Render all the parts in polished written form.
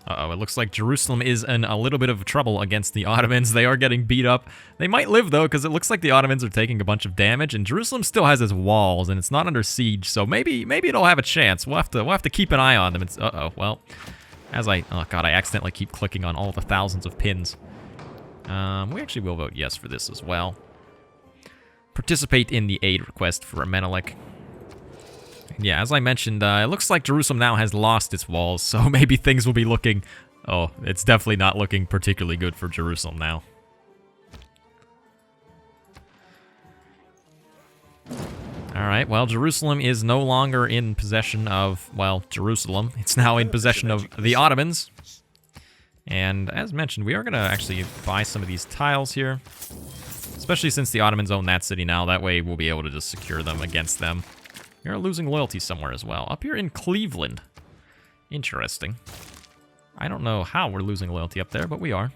Uh-oh, it looks like Jerusalem is in a little bit of trouble against the Ottomans. They are getting beat up. They might live, though, because it looks like the Ottomans are taking a bunch of damage, and Jerusalem still has its walls, and it's not under siege, so maybe it'll have a chance. We'll have to keep an eye on them. Uh-oh, well, oh god, I accidentally keep clicking on all the thousands of pins. We actually will vote yes for this as well. Participate in the aid request for Menelik. Yeah, as I mentioned, it looks like Jerusalem now has lost its walls, so maybe things will be looking... Oh, it's definitely not looking particularly good for Jerusalem now. Alright, well, Jerusalem is no longer in possession of, well, Jerusalem. It's now in possession of the Ottomans. And as mentioned, we are going to actually buy some of these tiles here. Especially since the Ottomans own that city now. That way we'll be able to just secure them against them. We are losing loyalty somewhere as well. Up here in Cleveland. Interesting. I don't know how we're losing loyalty up there, but we are.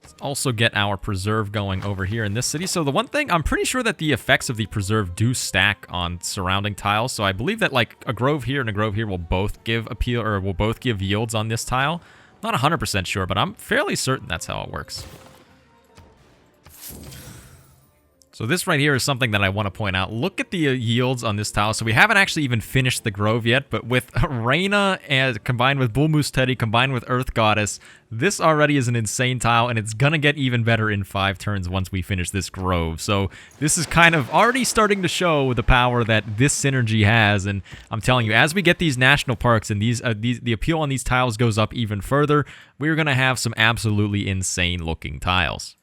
Let's also get our preserve going over here in this city. So the one thing, I'm pretty sure that the effects of the preserve do stack on surrounding tiles. So I believe that like a grove here and a grove here will both give appeal, or will both give yields on this tile. Not 100% sure, but I'm fairly certain that's how it works. So this right here is something that I want to point out. Look at the yields on this tile. So we haven't actually even finished the grove yet, but with Reina and combined with Bull Moose Teddy, combined with Earth Goddess, this already is an insane tile, and it's gonna get even better in 5 turns once we finish this grove. So this is kind of already starting to show the power that this synergy has, and I'm telling you, as we get these national parks and the appeal on these tiles goes up even further, we're gonna have some absolutely insane looking tiles.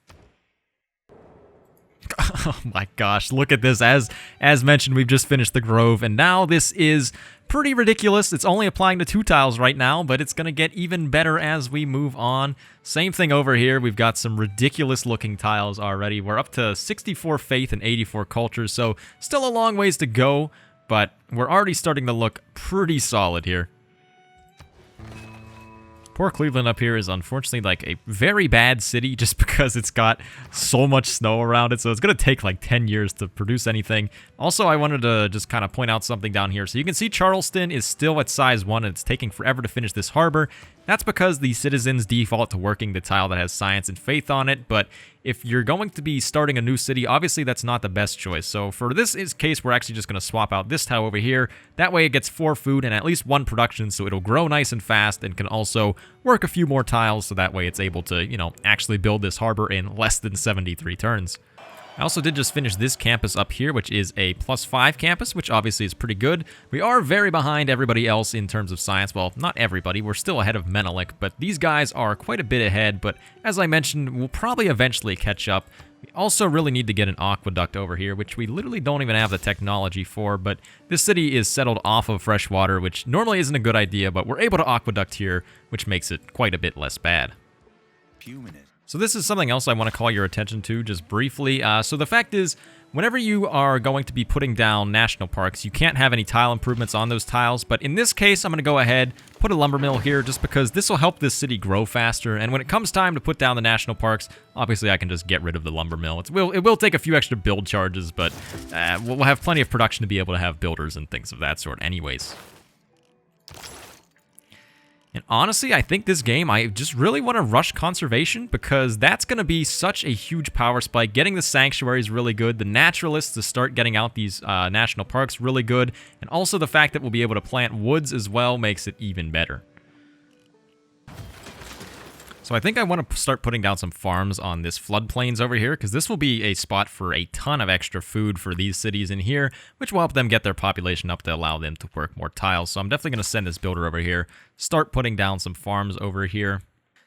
Oh my gosh, look at this. As mentioned, we've just finished the grove, and now this is pretty ridiculous. It's only applying to 2 tiles right now, but it's going to get even better as we move on. Same thing over here. We've got some ridiculous looking tiles already. We're up to 64 faith and 84 cultures, so still a long ways to go, but we're already starting to look pretty solid here. Poor Cleveland up here is unfortunately like a very bad city just because it's got so much snow around it, so it's going to take like 10 years to produce anything. Also, I wanted to just kind of point out something down here. So you can see Charleston is still at size 1 and it's taking forever to finish this harbor. That's because the citizens default to working the tile that has science and faith on it, but if you're going to be starting a new city, obviously that's not the best choice. So for this case, we're actually just going to swap out this tile over here. That way it gets 4 food and at least 1 production, so it'll grow nice and fast and can also work a few more tiles, so that way it's able to, you know, actually build this harbor in less than 73 turns. I also did just finish this campus up here, which is a +5 campus, which obviously is pretty good. We are very behind everybody else in terms of science. Well, not everybody. We're still ahead of Menelik, but these guys are quite a bit ahead. But as I mentioned, we'll probably eventually catch up. We also really need to get an aqueduct over here, which we literally don't even have the technology for. But this city is settled off of fresh water, which normally isn't a good idea, but we're able to aqueduct here, which makes it quite a bit less bad. So this is something else I want to call your attention to just briefly. So the fact is, whenever you are going to be putting down national parks, you can't have any tile improvements on those tiles. But in this case, I'm going to go ahead, put a lumber mill here just because this will help this city grow faster. And when it comes time to put down the national parks, obviously I can just get rid of the lumber mill. It will take a few extra build charges, but we'll have plenty of production to be able to have builders and things of that sort anyways. And honestly, I think this game, I just really want to rush conservation because that's going to be such a huge power spike. Getting the sanctuary is really good. The naturalists to start getting out these national parks really good. And also the fact that we'll be able to plant woods as well makes it even better. So I think I want to start putting down some farms on this floodplains over here, because this will be a spot for a ton of extra food for these cities in here, which will help them get their population up to allow them to work more tiles. So I'm definitely going to send this builder over here, start putting down some farms over here.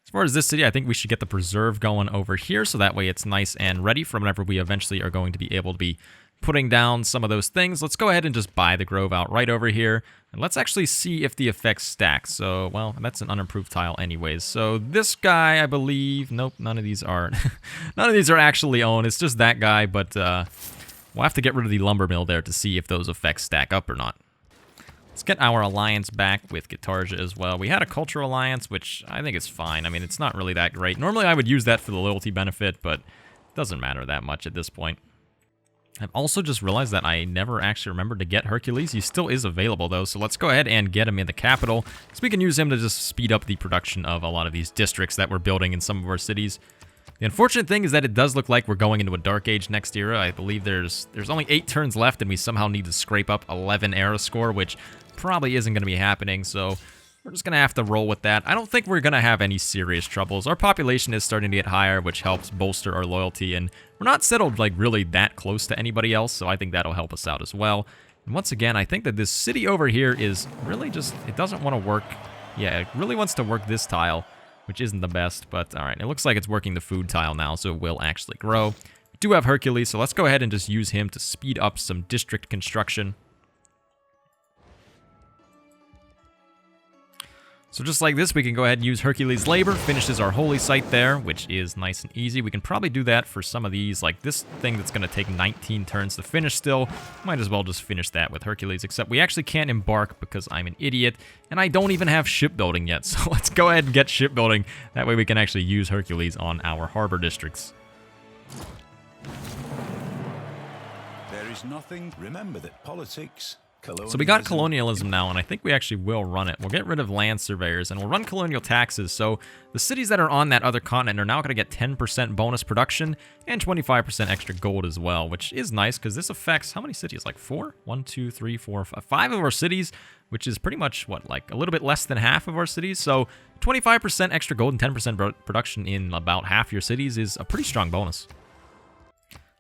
As far as this city, I think we should get the preserve going over here, so that way it's nice and ready for whenever we eventually are going to be able to be putting down some of those things. Let's go ahead and just buy the grove out right over here. And let's actually see if the effects stack. So, well, that's an unimproved tile anyways. So this guy, I believe, nope, none of these are, none of these are actually owned. It's just that guy, but we'll have to get rid of the lumber mill there to see if those effects stack up or not. Let's get our alliance back with Guitarja as well. We had a cultural alliance, which I think is fine. I mean, it's not really that great. Normally I would use that for the loyalty benefit, but it doesn't matter that much at this point. I've also just realized that I never actually remembered to get Hercules. He still is available, though, so let's go ahead and get him in the capital, because we can use him to just speed up the production of a lot of these districts that we're building in some of our cities. The unfortunate thing is that it does look like we're going into a Dark Age next era. I believe there's only 8 turns left, and we somehow need to scrape up 11 era score, which probably isn't going to be happening, so we're just going to have to roll with that. I don't think we're going to have any serious troubles. Our population is starting to get higher, which helps bolster our loyalty, and we're not settled like really that close to anybody else, so I think that'll help us out as well. And once again, I think that this city over here is really just, it doesn't want to work. Yeah, it really wants to work this tile, which isn't the best, but all right, it looks like it's working the food tile now, so it will actually grow. We do have Hercules, so let's go ahead and just use him to speed up some district construction. So just like this, we can go ahead and use Hercules' labor, finishes our holy site there, which is nice and easy. We can probably do that for some of these, like this thing that's going to take 19 turns to finish still. Might as well just finish that with Hercules, except we actually can't embark because I'm an idiot, and I don't even have shipbuilding yet. So let's go ahead and get shipbuilding. That way we can actually use Hercules on our harbor districts. There is nothing. Remember that politics... So we got colonialism now, and I think we actually will run it. We'll get rid of land surveyors, and we'll run colonial taxes. So the cities that are on that other continent are now going to get 10% bonus production and 25% extra gold as well, which is nice because this affects how many cities? Like 4? 1, 2, 3, 4, 5 of our cities, which is pretty much, what, like a little bit less than half of our cities. So 25% extra gold and 10% production in about half your cities is a pretty strong bonus.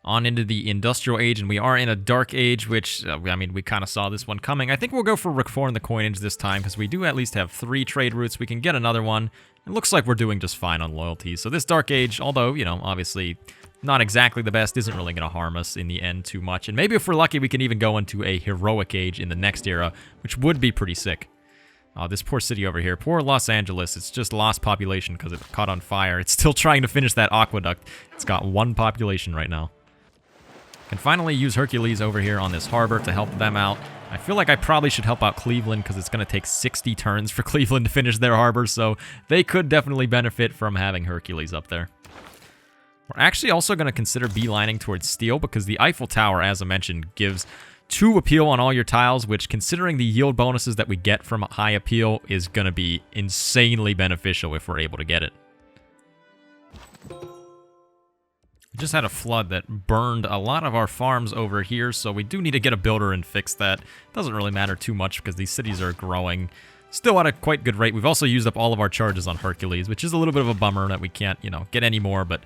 On into the industrial age, and we are in a dark age, which, I mean, we kind of saw this one coming. I think we'll go for reform the coinage this time, because we do at least have 3 trade routes. We can get another one. It looks like we're doing just fine on loyalty. So this dark age, although, you know, obviously not exactly the best, isn't really going to harm us in the end too much. And maybe if we're lucky, we can even go into a heroic age in the next era, which would be pretty sick. This poor city over here, poor Los Angeles, it's just lost population because it caught on fire. It's still trying to finish that aqueduct. It's got 1 population right now. Can finally use Hercules over here on this harbor to help them out. I feel like I probably should help out Cleveland because it's going to take 60 turns for Cleveland to finish their harbor, so they could definitely benefit from having Hercules up there. We're actually also going to consider beelining towards steel because the Eiffel Tower, as I mentioned, gives 2 appeal on all your tiles, which, considering the yield bonuses that we get from high appeal, is going to be insanely beneficial if we're able to get it. We just had a flood that burned a lot of our farms over here, so we do need to get a builder and fix that. Doesn't really matter too much because these cities are growing still at a quite good rate. We've also used up all of our charges on Hercules, which is a little bit of a bummer that we can't, you know, get any more, but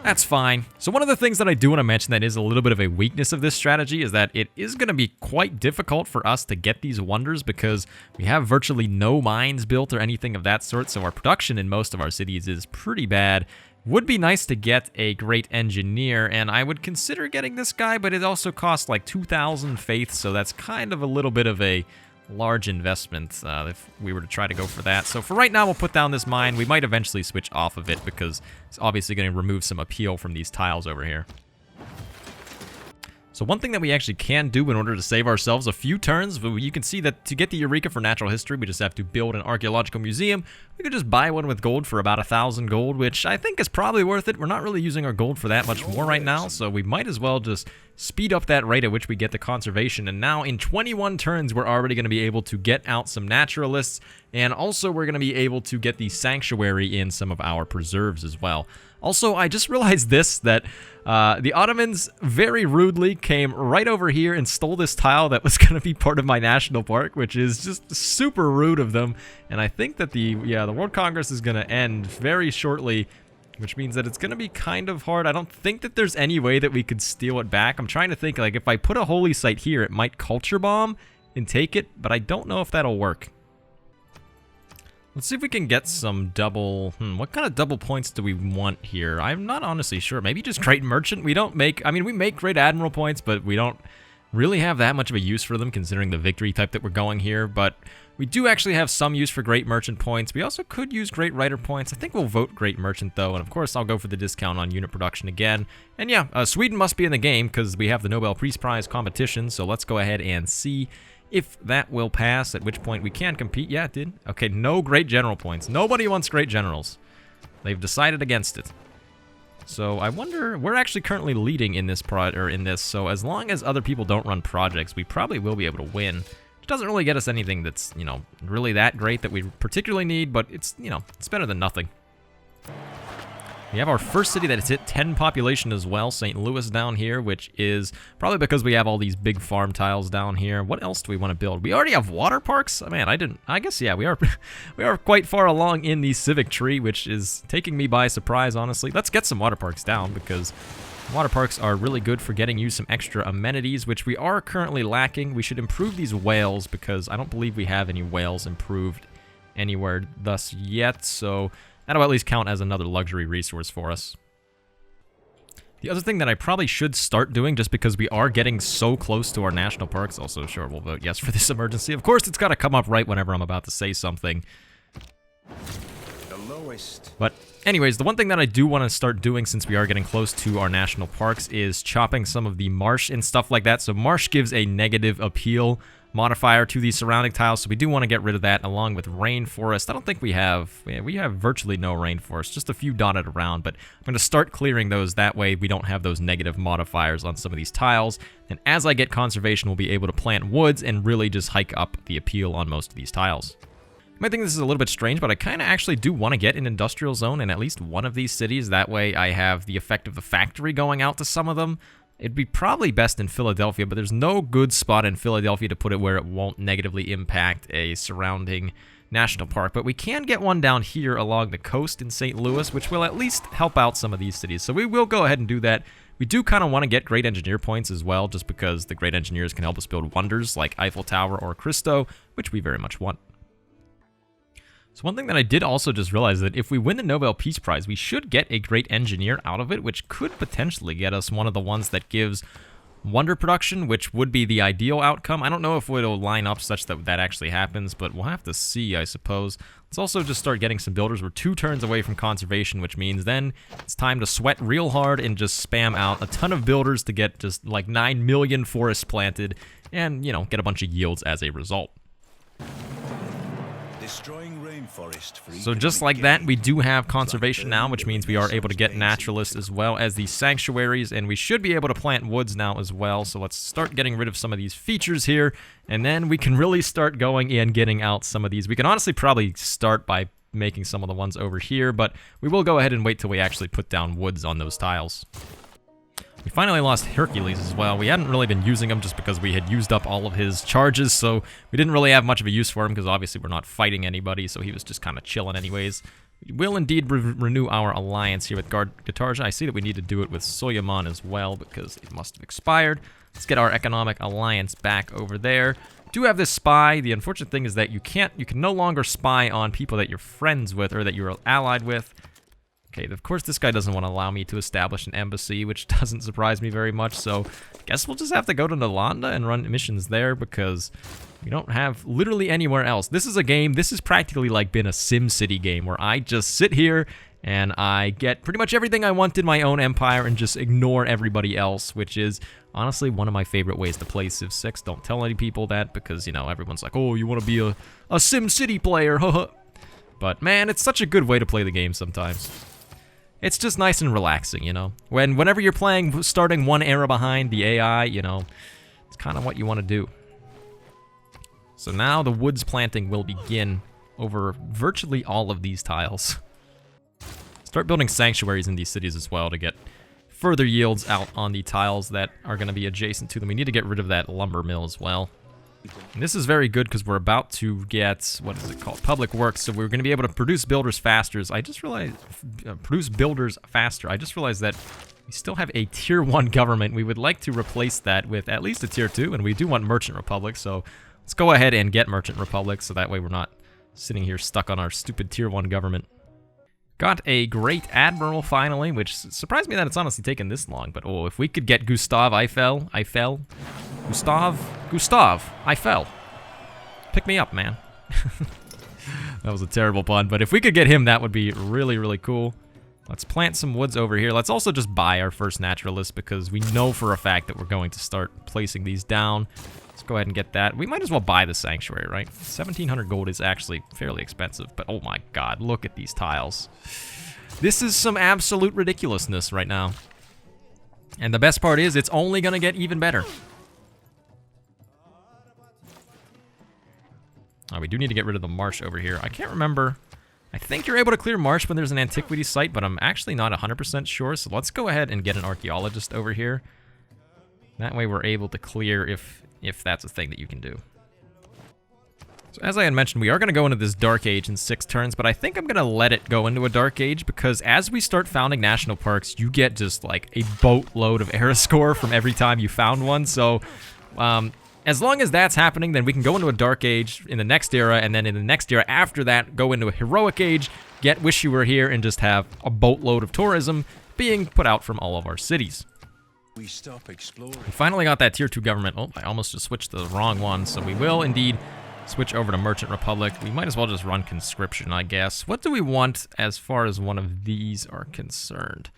that's fine. So one of the things that I do want to mention that is a little bit of a weakness of this strategy is that it is going to be quite difficult for us to get these wonders because we have virtually no mines built or anything of that sort, so our production in most of our cities is pretty bad. Would be nice to get a great engineer, and I would consider getting this guy, but it also costs like 2,000 faith, so that's kind of a little bit of a large investment if we were to try to go for that. So for right now, we'll put down this mine. We might eventually switch off of it because it's obviously going to remove some appeal from these tiles over here. So one thing that we actually can do in order to save ourselves a few turns, you can see that to get the Eureka for natural history, we just have to build an archaeological museum. We could just buy one with gold for about 1,000 gold, which I think is probably worth it. We're not really using our gold for that much more right now, so we might as well just speed up that rate at which we get the conservation. And now in 21 turns, we're already going to be able to get out some naturalists, and also we're going to be able to get the sanctuary in some of our preserves as well. Also, I just realized this, that the Ottomans very rudely came right over here and stole this tile that was going to be part of my national park, which is just super rude of them. And I think that the World Congress is going to end very shortly, which means that it's going to be kind of hard. I don't think that there's any way that we could steal it back. I'm trying to think, like, if I put a holy site here, it might culture bomb and take it, but I don't know if that'll work. Let's see if we can get some double... what kind of double points do we want here? I'm not honestly sure. Maybe just Great Merchant? We don't make... I mean, we make Great Admiral points, but we don't really have that much of a use for them considering the victory type that we're going here. But we do actually have some use for Great Merchant points. We also could use Great Writer points. I think we'll vote Great Merchant, though. And, of course, I'll go for the discount on unit production again. And, yeah, Sweden must be in the game because we have the Nobel Peace Prize competition. So let's go ahead and see if that will pass, at which point we can compete. Yeah, it did. Okay, no great general points. Nobody wants great generals. They've decided against it. So I wonder, we're actually currently leading in this so as long as other people don't run projects, we probably will be able to win. It doesn't really get us anything that's, you know, really that great that we particularly need, but it's, you know, it's better than nothing. We have our first city that has hit 10 population as well, St. Louis down here, which is probably because we have all these big farm tiles down here. What else do we want to build? We already have water parks? Oh, man, I guess, yeah, we are we are quite far along in the civic tree, which is taking me by surprise, honestly. Let's get some water parks down, because water parks are really good for getting you some extra amenities, which we are currently lacking. We should improve these whales, because I don't believe we have any whales improved anywhere thus yet, so that'll at least count as another luxury resource for us. The other thing that I probably should start doing, just because we are getting so close to our national parks, also sure we'll vote yes for this emergency. Of course, it's got to come up right whenever I'm about to say something. The lowest. But anyways, the one thing that I do want to start doing since we are getting close to our national parks is chopping some of the marsh and stuff like that. So marsh gives a negative appeal modifier to the surrounding tiles, so we do want to get rid of that, along with rainforest. I don't think we have virtually no rainforest, just a few dotted around, but I'm going to start clearing those. That way we don't have those negative modifiers on some of these tiles, and as I get conservation, we'll be able to plant woods and really just hike up the appeal on most of these tiles. You might think this is a little bit strange, but I kind of actually do want to get an industrial zone in at least one of these cities. That way I have the effect of the factory going out to some of them. It'd be probably best in Philadelphia, but there's no good spot in Philadelphia to put it where it won't negatively impact a surrounding national park. But we can get one down here along the coast in St. Louis, which will at least help out some of these cities. So we will go ahead and do that. We do kind of want to get great engineer points as well, just because the great engineers can help us build wonders like Eiffel Tower or Cristo, which we very much want. So one thing that I did also just realize that if we win the Nobel Peace Prize, we should get a great engineer out of it, which could potentially get us one of the ones that gives wonder production, which would be the ideal outcome. I don't know if it'll line up such that that actually happens, but we'll have to see, I suppose. Let's also just start getting some builders. We're 2 turns away from conservation, which means then it's time to sweat real hard and just spam out a ton of builders to get just like 9 million forests planted and, you know, get a bunch of yields as a result. Destroying rainforest for So just like that, we do have conservation now, which means we are able to get naturalists as well as these sanctuaries, and we should be able to plant woods now as well. So let's start getting rid of some of these features here, and then we can really start going and getting out some of these. We can honestly probably start by making some of the ones over here, but we will go ahead and wait till we actually put down woods on those tiles. We finally lost Hercules as well. We hadn't really been using him just because we had used up all of his charges, so we didn't really have much of a use for him because obviously we're not fighting anybody, so he was just kind of chilling anyways. We will indeed renew our alliance here with Guitarja. I see that we need to do it with Soyamon as well because it must have expired. Let's get our economic alliance back over there. We do have this spy. The unfortunate thing is that you can no longer spy on people that you're friends with or that you're allied with. Okay, of course this guy doesn't want to allow me to establish an embassy, which doesn't surprise me very much, so I guess we'll just have to go to Nalanda and run missions there because we don't have literally anywhere else. This is a game, this is practically like been a SimCity game where I just sit here and I get pretty much everything I want in my own empire and just ignore everybody else, which is honestly one of my favorite ways to play Civ 6. Don't tell any people that because, you know, everyone's like, oh, you want to be a SimCity player, haha. But man, it's such a good way to play the game sometimes. It's just nice and relaxing, you know? Whenever you're playing, starting one era behind the AI, you know, it's kind of what you want to do. So now the woods planting will begin over virtually all of these tiles. Start building sanctuaries in these cities as well to get further yields out on the tiles that are going to be adjacent to them. We need to get rid of that lumber mill as well. And this is very good because we're about to get, what is it called, public works, so we're going to be able to produce builders faster. I just realized, I just realized that we still have a tier 1 government. We would like to replace that with at least a tier 2, and we do want merchant republic, so let's go ahead and get merchant republic, so that way we're not sitting here stuck on our stupid tier 1 government. Got a great admiral finally, which surprised me that it's honestly taken this long, but oh, if we could get Gustav Eiffel. Gustav, I fell. Pick me up, man. That was a terrible pun, but if we could get him, that would be really, really cool. Let's plant some woods over here. Let's also just buy our first naturalist because we know for a fact that we're going to start placing these down. Let's go ahead and get that. We might as well buy the sanctuary, right? 1,700 gold is actually fairly expensive, but oh my god, look at these tiles. This is some absolute ridiculousness right now. And the best part is, it's only gonna get even better. Oh, we do need to get rid of the marsh over here. I can't remember. I think you're able to clear marsh when there's an antiquity site, but I'm actually not 100% sure. So let's go ahead and get an archaeologist over here. That way we're able to clear if that's a thing that you can do. So as I had mentioned, we are going to go into this Dark Age in 6 turns, but I think I'm going to let it go into a Dark Age because as we start founding national parks, you get just like a boatload of era score from every time you found one. So as long as that's happening, then we can go into a Dark Age in the next era, and then in the next era after that, go into a Heroic Age, get Wish You Were Here, and just have a boatload of tourism being put out from all of our cities. We stop exploring. We finally got that Tier 2 government. Oh, I almost just switched to the wrong one, so we will indeed switch over to Merchant Republic. We might as well just run Conscription, I guess. What do we want as far as one of these are concerned?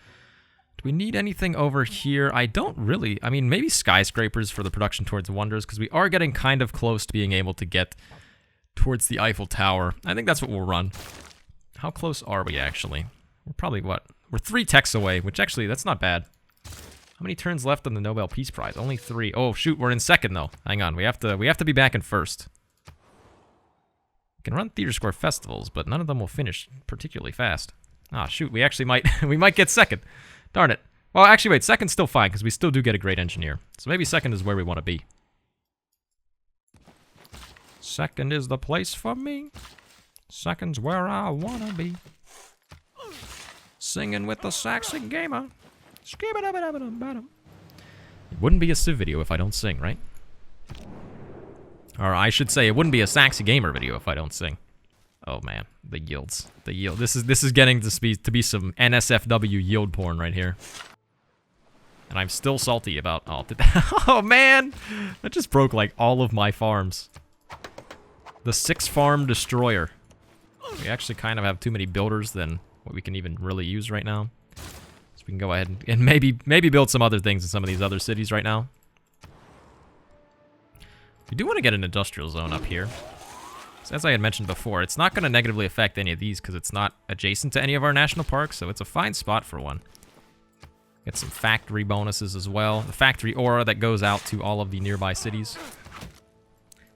Do we need anything over here? I don't really. I mean, maybe skyscrapers for the production towards wonders, because we are getting kind of close to being able to get towards the Eiffel Tower. I think that's what we'll run. How close are we, actually? We're probably, what? We're 3 techs away, which actually, that's not bad. How many turns left on the Nobel Peace Prize? Only 3. Oh, shoot, we're in second, though. Hang on, we have to be back in first. We can run Theater Square festivals, but none of them will finish particularly fast. Ah, shoot, we actually might, we might get second. Darn it. Well, actually, wait, second's still fine, because we still do get a great engineer. So maybe second is where we want to be. Second is the place for me. Second's where I want to be. Singing with the Saxy Gamer. It wouldn't be a Civ video if I don't sing, right? Or I should say, it wouldn't be a Saxy Gamer video if I don't sing. Oh man, the yields. The yield. This is getting to be some NSFW yield porn right here. And I'm still salty about oh man! That just broke like all of my farms. The 6-farm destroyer. We actually kind of have too many builders than what we can even really use right now. So we can go ahead and maybe build some other things in some of these other cities right now. We do want to get an industrial zone up here. So as I had mentioned before, it's not going to negatively affect any of these because it's not adjacent to any of our national parks, so it's a fine spot for one. Get some factory bonuses as well. The factory aura that goes out to all of the nearby cities.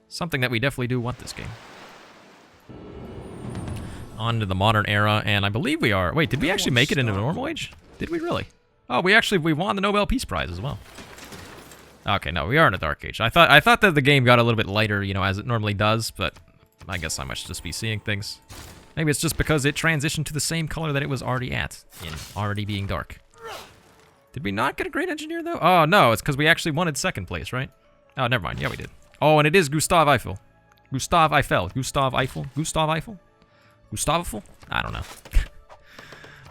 Something that we definitely do want this game. On to the modern era, and I believe we are... Wait, did we actually make it into normal age? Did we really? Oh, we won the Nobel Peace Prize as well. Okay, no, we are in a Dark Age. I thought that the game got a little bit lighter, you know, as it normally does, but I guess I must just be seeing things. Maybe it's just because it transitioned to the same color that it was already at, in already being dark. Did we not get a great engineer, though? Oh, no, it's because we actually wanted second place, right? Oh, never mind. Yeah, we did. Oh, and it is Gustav Eiffel. Gustav Eiffel. Gustav Eiffel? Gustav Eiffel? Gustav Eiffel? I don't know.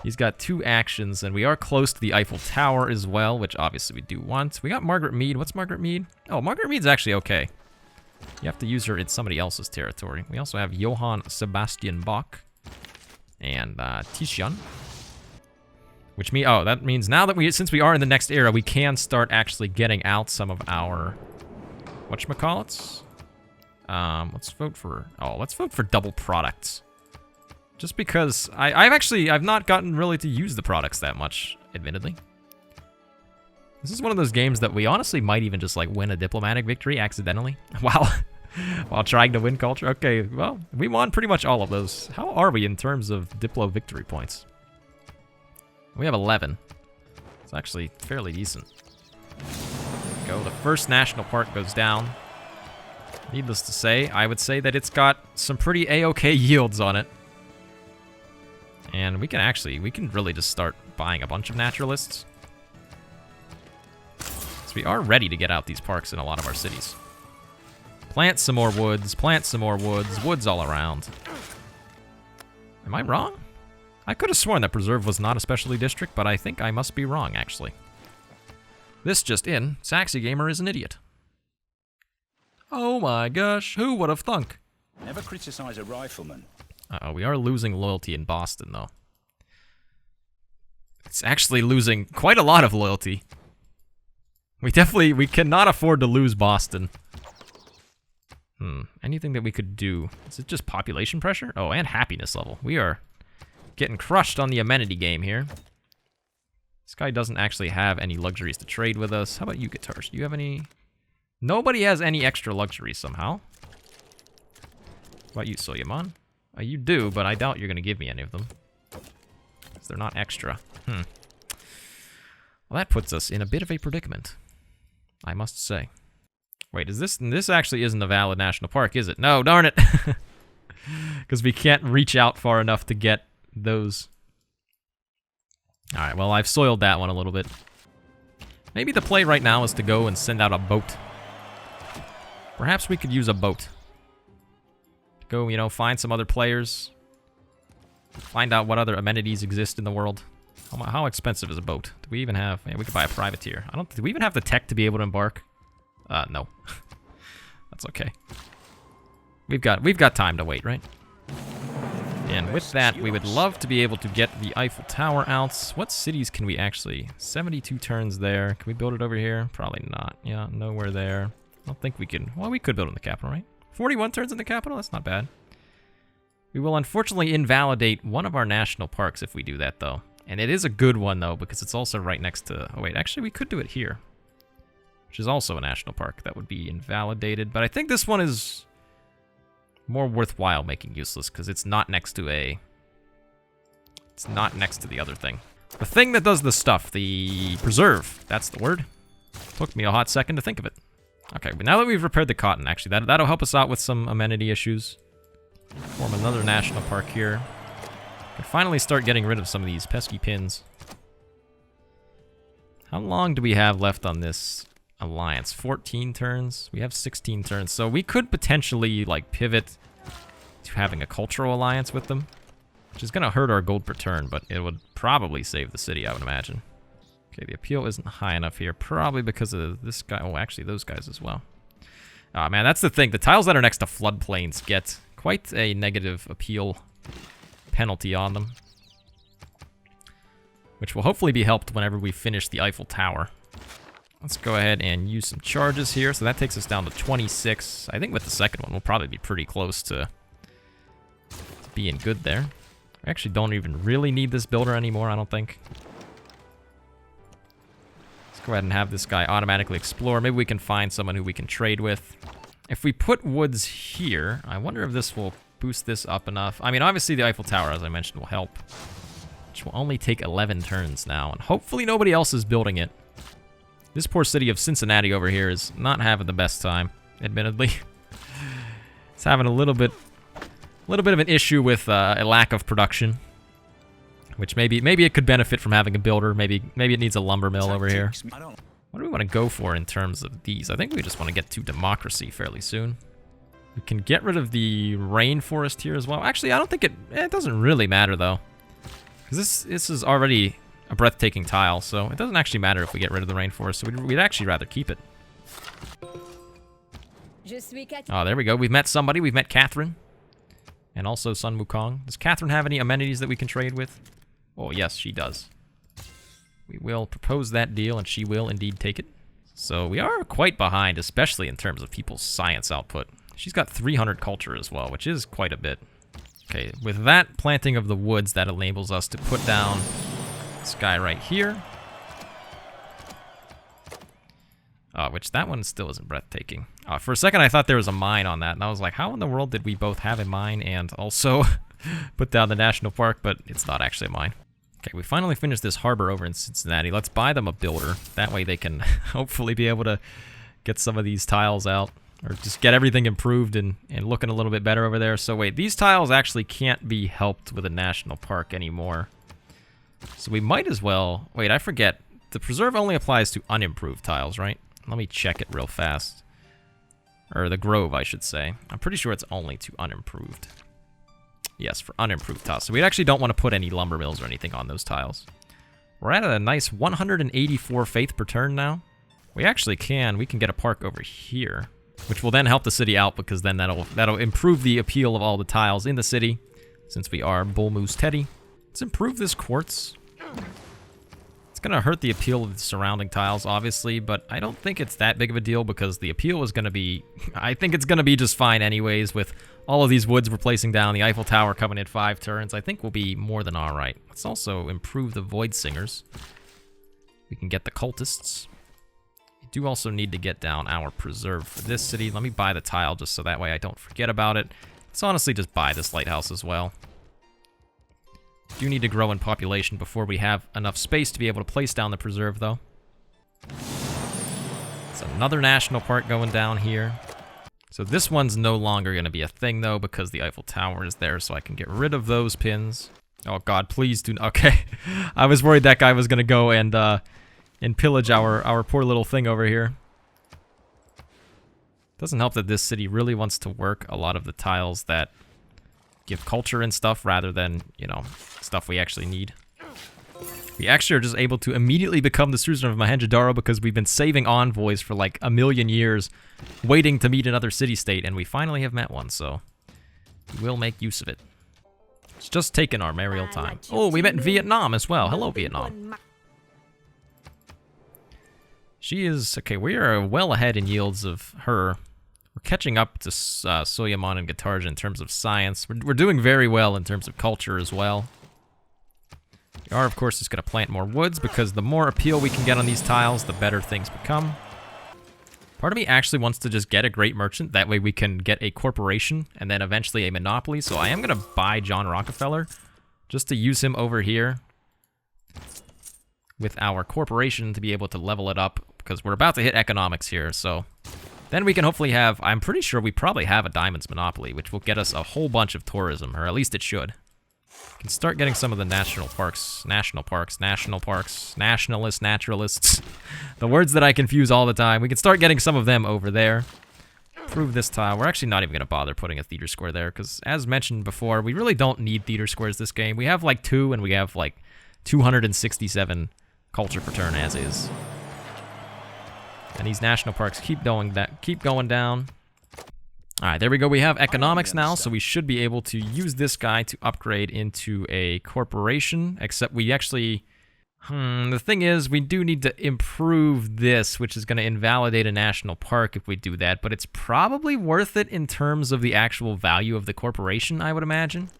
He's got 2 actions, and we are close to the Eiffel Tower as well, which obviously we do want. We got Margaret Mead. What's Margaret Mead? Oh, Margaret Mead's actually okay. You have to use her in somebody else's territory. We also have Johann Sebastian Bach and Titian. Which means, oh, that means now that since we are in the next era, we can start actually getting out some of our, whatchamacallits? Let's vote for double products. Just because I've not gotten really to use the products that much, admittedly. This is one of those games that we honestly might even just like win a diplomatic victory accidentally while trying to win culture. Okay, well, we won pretty much all of those. How are we in terms of diplo victory points? We have 11. It's actually fairly decent. Go. The first national park goes down. Needless to say, I would say that it's got some pretty A-okay yields on it. And we can really just start buying a bunch of naturalists. So we are ready to get out these parks in a lot of our cities. Plant some more woods, woods all around. Am I wrong? I could have sworn that Preserve was not a specialty district, but I think I must be wrong, actually. This just in, Saxy Gamer is an idiot. Oh my gosh, who would have thunk? Never criticize a rifleman. Uh-oh, we are losing loyalty in Boston, though. It's actually losing quite a lot of loyalty. We cannot afford to lose Boston. Anything that we could do? Is it just population pressure? Oh, and happiness level. We are getting crushed on the amenity game here. This guy doesn't actually have any luxuries to trade with us. How about you, Guitars? Do you have any? Nobody has any extra luxuries somehow. What about you, Soyamon? You do, but I doubt you're going to give me any of them. Because they're not extra. Well, that puts us in a bit of a predicament, I must say. Wait, is this actually isn't a valid national park, is it? No, darn it! Because we can't reach out far enough to get those. Alright, well, I've soiled that one a little bit. Maybe the play right now is to go and send out a boat. Perhaps we could use a boat. Go, you know, find some other players. Find out what other amenities exist in the world. How expensive is a boat? Do we even have... Yeah, we could buy a privateer. Do we even have the tech to be able to embark? No. That's okay. We've got time to wait, right? And with that, we would love to be able to get the Eiffel Tower out. What cities can we actually... 72 turns there. Can we build it over here? Probably not. Yeah, nowhere there. I don't think we can... Well, we could build in the capital, right? 41 turns in the capital? That's not bad. We will unfortunately invalidate one of our national parks if we do that, though. And it is a good one, though, because it's also right next to... Oh, wait, actually, we could do it here. Which is also a national park. That would be invalidated. But I think this one is... more worthwhile making useless, because it's not next to a... It's not next to the other thing. The thing that does the stuff, the preserve, that's the word. Took me a hot second to think of it. Okay, but now that we've repaired the cotton, actually, that'll help us out with some amenity issues. Form another national park here. Can finally start getting rid of some of these pesky pins. How long do we have left on this alliance? 14 turns? We have 16 turns, so we could potentially, like, pivot to having a cultural alliance with them, which is going to hurt our gold per turn, but it would probably save the city, I would imagine. Okay, the appeal isn't high enough here, probably because of this guy. Oh, actually, those guys as well. Oh, man, that's the thing. The tiles that are next to floodplains get quite a negative appeal penalty on them, which will hopefully be helped whenever we finish the Eiffel Tower. Let's go ahead and use some charges here. So that takes us down to 26. I think with the second one, we'll probably be pretty close to being good there. We actually don't even really need this builder anymore, I don't think. Let's go ahead and have this guy automatically explore. Maybe we can find someone who we can trade with. If we put woods here, I wonder if this will boost this up enough. I mean, obviously the Eiffel Tower, as I mentioned, will help. Which will only take 11 turns now, and hopefully nobody else is building it. This poor city of Cincinnati over here is not having the best time, admittedly. It's having a little bit of an issue with a lack of production, which maybe it could benefit from having a builder. Maybe it needs a lumber mill over here. What do we want to go for in terms of these? I think we just want to get to democracy fairly soon. We can get rid of the rainforest here as well. Actually, I don't think it doesn't really matter though, because this is already a breathtaking tile, so it doesn't actually matter if we get rid of the rainforest, so we'd actually rather keep it. Oh, there we go. We've met somebody. We've met Catherine. And also Sun Wukong. Does Catherine have any amenities that we can trade with? Oh, yes, she does. We will propose that deal, and she will indeed take it. So we are quite behind, especially in terms of people's science output. She's got 300 culture as well, which is quite a bit. Okay, with that planting of the woods, that enables us to put down this guy right here. Which that one still isn't breathtaking. For a second I thought there was a mine on that, and I was like, how in the world did we both have a mine and also put down the national park? But it's not actually a mine. Okay, we finally finished this harbor over in Cincinnati. Let's buy them a builder. That way they can hopefully be able to get some of these tiles out, or just get everything improved and looking a little bit better over there. So wait, these tiles actually can't be helped with a national park anymore. So we might as well... Wait, I forget. The preserve only applies to unimproved tiles, right? Let me check it real fast. Or the grove, I should say. I'm pretty sure it's only to unimproved. Yes, for unimproved tiles. So we actually don't want to put any lumber mills or anything on those tiles. We're at a nice 184 faith per turn now. We actually can. We can get a park over here, which will then help the city out, because then that'll improve the appeal of all the tiles in the city, since we are Bull Moose Teddy. Let's improve this quartz. It's gonna hurt the appeal of the surrounding tiles, obviously, but I don't think it's that big of a deal because the appeal is gonna be... I think it's gonna be just fine anyways with all of these woods we're placing down, the Eiffel Tower coming in 5 turns. I think we'll be more than alright. Let's also improve the Void Singers. We can get the Cultists. We do also need to get down our Preserve for this city. Let me buy the tile just so that way I don't forget about it. Let's honestly just buy this lighthouse as well. Do need to grow in population before we have enough space to be able to place down the Preserve, though. It's another national park going down here. So this one's no longer going to be a thing, though, because the Eiffel Tower is there, so I can get rid of those pins. Oh, God, please do... Okay. I was worried that guy was going to go and pillage our poor little thing over here. Doesn't help that this city really wants to work a lot of the tiles that give culture and stuff rather than, you know, stuff we actually need. We actually are just able to immediately become the Suzerain of Mohenjo-Daro because we've been saving envoys for like 1,000,000 years, waiting to meet another city-state, and we finally have met one, so we will make use of it. It's just taken our merry time. Oh, we met Vietnam as well. Hello, Vietnam. She is... Okay, we are well ahead in yields of her. We're catching up to Soyamon and Gatarja in terms of science. We're doing very well in terms of culture as well. We are, of course, just going to plant more woods because the more appeal we can get on these tiles, the better things become. Part of me actually wants to just get a great merchant. That way we can get a corporation and then eventually a monopoly. So I am going to buy John Rockefeller just to use him over here with our corporation to be able to level it up because we're about to hit economics here. So then we can hopefully have, I'm pretty sure we probably have a diamonds monopoly, which will get us a whole bunch of tourism, or at least it should. We can start getting some of the nationalists, naturalists. The words that I confuse all the time. We can start getting some of them over there. Improve this tile. We're actually not even going to bother putting a theater square there, because as mentioned before, we really don't need theater squares this game. We have like 2, and we have like 267 culture per turn as is. And these national parks keep going down. Alright, there we go. We have economics now, so we should be able to use this guy to upgrade into a corporation, except we actually... the thing is, we do need to improve this, which is going to invalidate a national park if we do that, but it's probably worth it in terms of the actual value of the corporation, I would imagine.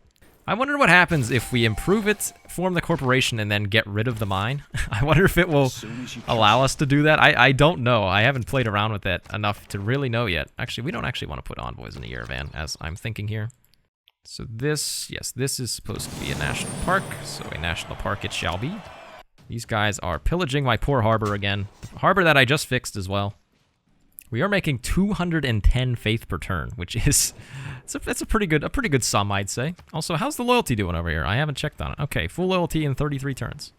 I wonder what happens if we improve it, form the corporation, and then get rid of the mine. I wonder if it will allow us to do that. I don't know. I haven't played around with it enough to really know yet. Actually, we don't actually want to put envoys in a Yerevan, as I'm thinking here. So this, yes, this is supposed to be a national park, so a national park it shall be. These guys are pillaging my poor harbor again. Harbor that I just fixed as well. We are making 210 faith per turn, which is that's a pretty good sum, I'd say. Also, how's the loyalty doing over here? I haven't checked on it. Okay, full loyalty in 33 turns.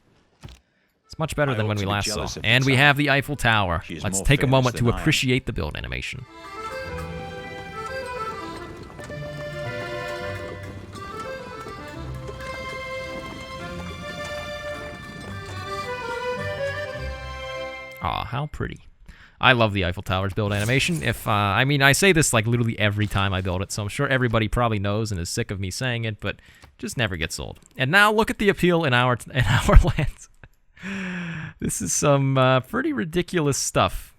It's much better than when we last saw. And we have the Eiffel Tower. Let's take a moment to appreciate the build animation. Aw, how pretty. I love the Eiffel Tower's build animation. I mean, I say this like literally every time I build it, so I'm sure everybody probably knows and is sick of me saying it, but it just never gets old. And now look at the appeal in our lands. This is some pretty ridiculous stuff.